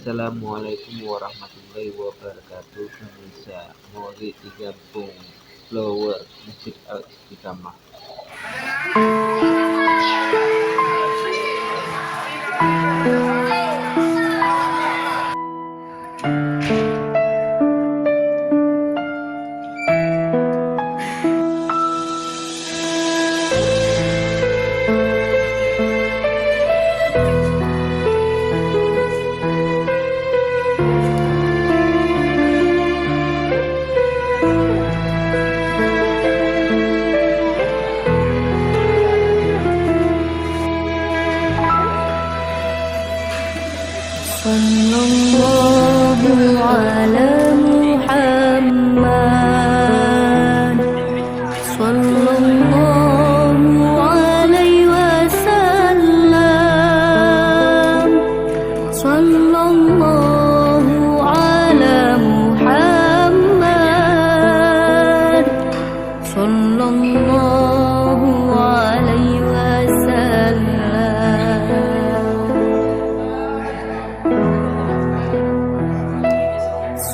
Assalamualaikum warahmatullahi wabarakatuh. Pemirsa Maulid di Kampung Flower Masjid Al-Istiqamah. Sallallahu ala Muhammad, sallallahu alaihi wasallam, sallallahu ala Muhammad, sallallahu alaihi wasallam.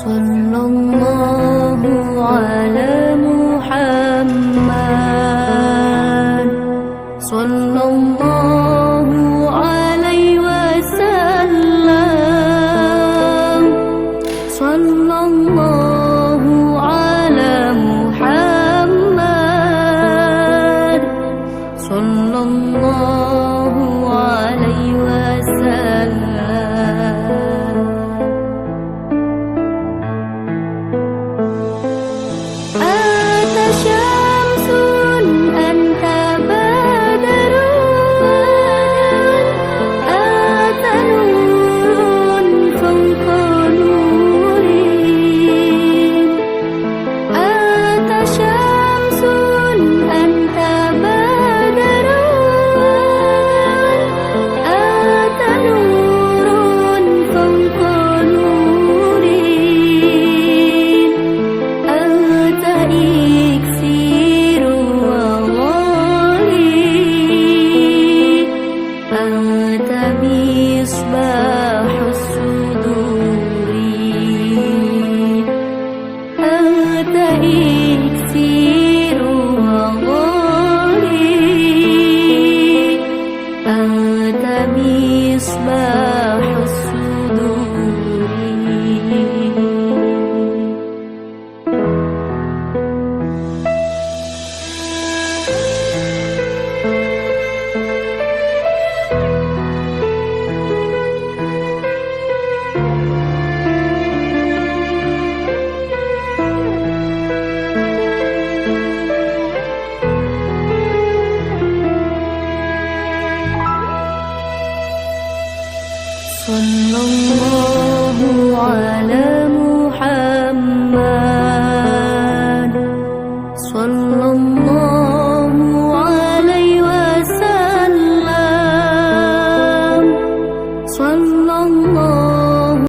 Sallallahu ala Muhammad, sallallahu alaihi wasallam, sallallahu ala Muhammad, sallallahu alaihi wasallam. Sallallahu ala Muhammad, sallallahu alaihi wasallam, sallallahu